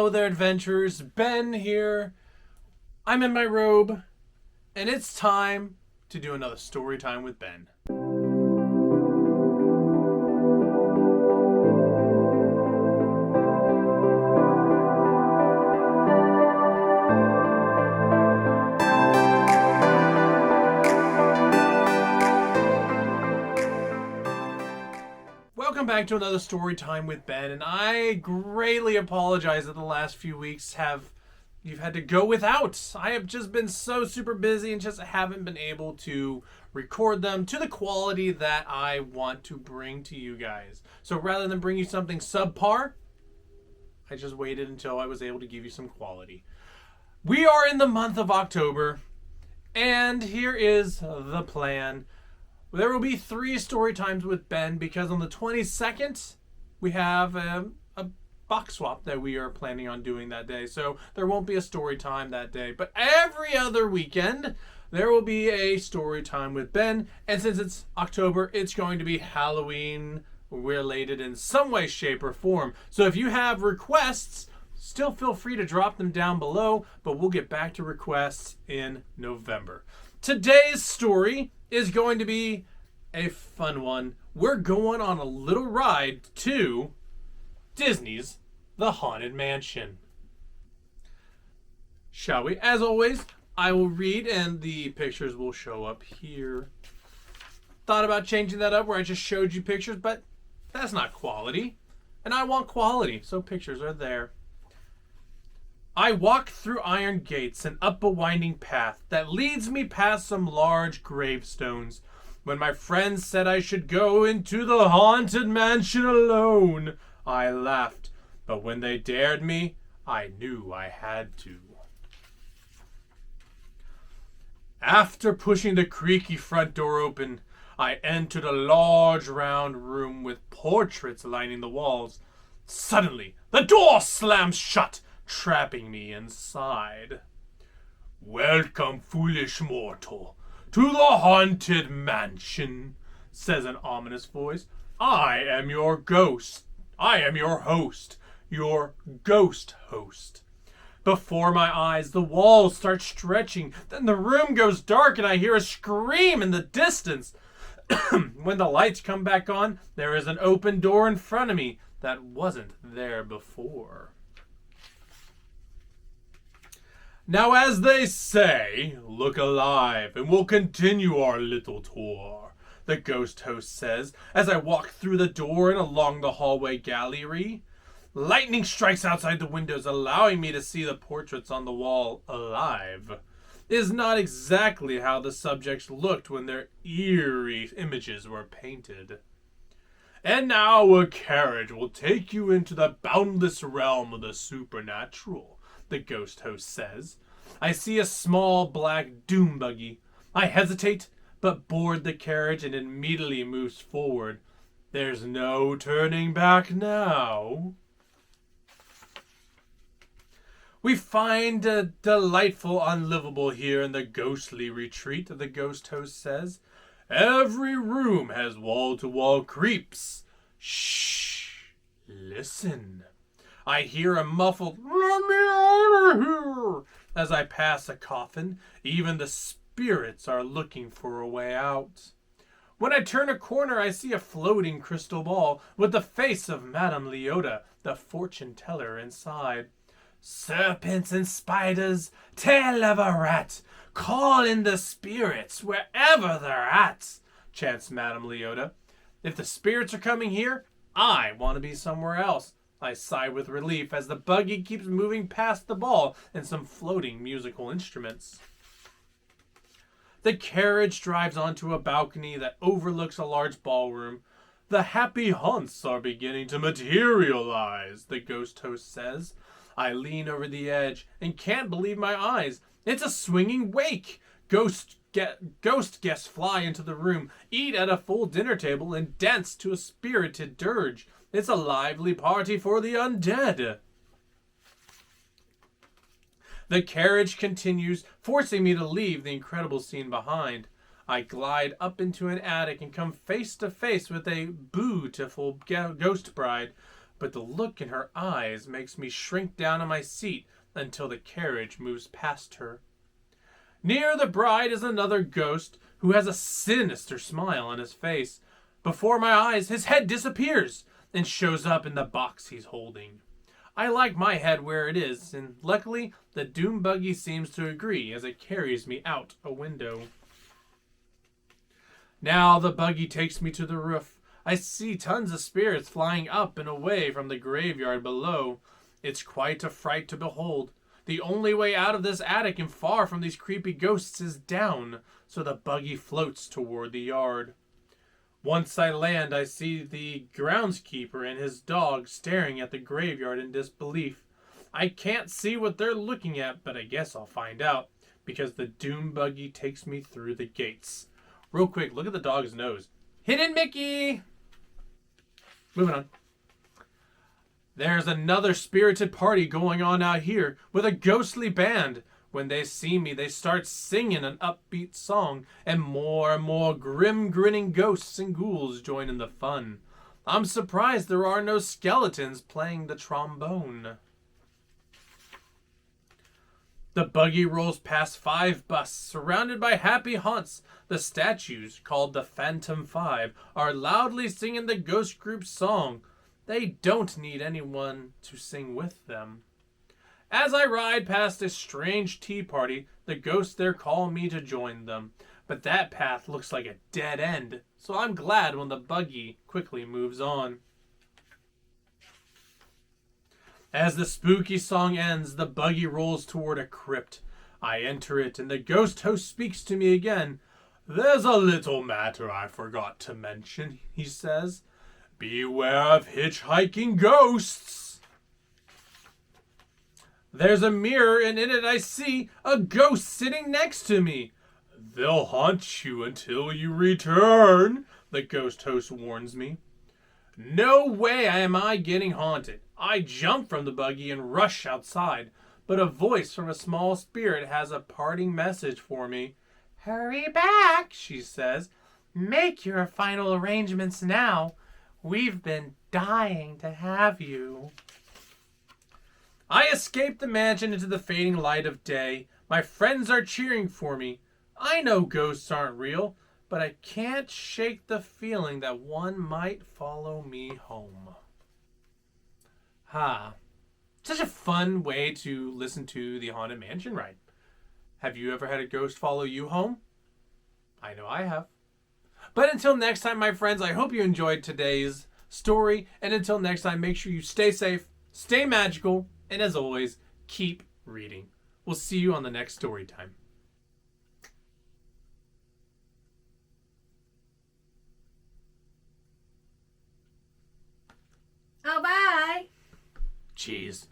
Hello there, adventurers. Ben here. I'm in my robe, and it's time to do another story time with Ben. Welcome back to another story time with Ben, and I greatly apologize that the last few weeks you've had to go without. I have just been so super busy and just haven't been able to record them to the quality that I want to bring to you guys. So rather than bring you something subpar, I just waited until I was able to give you some quality. We are in the month of October, and here is the plan. There will be 3 story times with Ben because on the 22nd, we have a box swap that we are planning on doing that day. So there won't be a story time that day. But every other weekend, there will be a story time with Ben. And since it's October, it's going to be Halloween related in some way, shape, or form. So if you have requests, still feel free to drop them down below. But we'll get back to requests in November. Today's story is going to be a fun one. We're going on a little ride to Disney's The Haunted Mansion. Shall we? As always, I will read and the pictures will show up here. Thought about changing that up where I just showed you pictures, but that's not quality. And I want quality, so pictures are there. I walk through iron gates and up a winding path that leads me past some large gravestones. When my friends said I should go into the haunted mansion alone, I laughed. But when they dared me, I knew I had to. After pushing the creaky front door open, I entered a large round room with portraits lining the walls. Suddenly, the door slams shut, trapping me inside. "Welcome, foolish mortal, to the haunted mansion," says an ominous voice. I am your ghost. I am your host, your ghost host. Before my eyes, the walls start stretching. Then the room goes dark and I hear a scream in the distance. When the lights come back on, there is an open door in front of me that wasn't there before. Now, as they say, look alive and we'll continue our little tour, the ghost host says as I walk through the door and along the hallway gallery. Lightning strikes outside the windows, allowing me to see the portraits on the wall alive. It is not exactly how the subjects looked when their eerie images were painted. And now a carriage will take you into the boundless realm of the supernatural, the ghost host says. I see a small black doom buggy. I hesitate, but board the carriage and immediately moves forward. There's no turning back now. We find a delightful unlivable here in the ghostly retreat, the ghost host says. Every room has wall-to-wall creeps. Shh, listen. I hear a muffled, "Let me out of here," as I pass a coffin. Even the spirits are looking for a way out. When I turn a corner, I see a floating crystal ball with the face of Madame Leota, the fortune teller, inside. Serpents and spiders, tail of a rat, call in the spirits wherever they're at, chants Madame Leota. If the spirits are coming here, I want to be somewhere else. I sigh with relief as the buggy keeps moving past the ball and some floating musical instruments. The carriage drives onto a balcony that overlooks a large ballroom. The happy haunts are beginning to materialize, the ghost host says. I lean over the edge and can't believe my eyes. It's a swinging wake. Ghost guests fly into the room, eat at a full dinner table, and dance to a spirited dirge. It's a lively party for the undead. The carriage continues, forcing me to leave the incredible scene behind. I glide up into an attic and come face to face with a beautiful ghost bride. but the look in her eyes makes me shrink down in my seat until the carriage moves past her. Near the bride is another ghost who has a sinister smile on his face. Before my eyes, his head disappears and shows up in the box he's holding. I like my head where it is, and luckily the doom buggy seems to agree as it carries me out a window. Now the buggy takes me to the roof. I see tons of spirits flying up and away from the graveyard below. It's quite a fright to behold. The only way out of this attic and far from these creepy ghosts is down, so the buggy floats toward the yard. Once I land, I see the groundskeeper and his dog staring at the graveyard in disbelief. I can't see what they're looking at, but I guess I'll find out, because the doom buggy takes me through the gates. Real quick, look at the dog's nose. Hidden Mickey! Moving on. There's another spirited party going on out here with a ghostly band. When they see me, they start singing an upbeat song, and more grim grinning ghosts and ghouls join in the fun. I'm surprised there are no skeletons playing the trombone. The buggy rolls past 5 busts, surrounded by happy haunts. The statues, called the Phantom 5, are loudly singing the ghost group's song. They don't need anyone to sing with them. As I ride past a strange tea party, the ghosts there call me to join them. But that path looks like a dead end, so I'm glad when the buggy quickly moves on. As the spooky song ends, the buggy rolls toward a crypt. I enter it, and the ghost host speaks to me again. "There's a little matter I forgot to mention," he says. "Beware of hitchhiking ghosts." There's a mirror, and in it I see a ghost sitting next to me. "They'll haunt you until you return," the ghost host warns me. No way am I getting haunted. I jump from the buggy and rush outside, but a voice from a small spirit has a parting message for me. "Hurry back," she says. "Make your final arrangements now. We've been dying to have you." I escape the mansion into the fading light of day. My friends are cheering for me. I know ghosts aren't real, but I can't shake the feeling that one might follow me home. Such a fun way to listen to the Haunted Mansion ride. Have you ever had a ghost follow you home? I know I have. But until next time, my friends, I hope you enjoyed today's story. And until next time, make sure you stay safe, stay magical, and as always, keep reading. We'll see you on the next story time. Oh, bye. Jeez.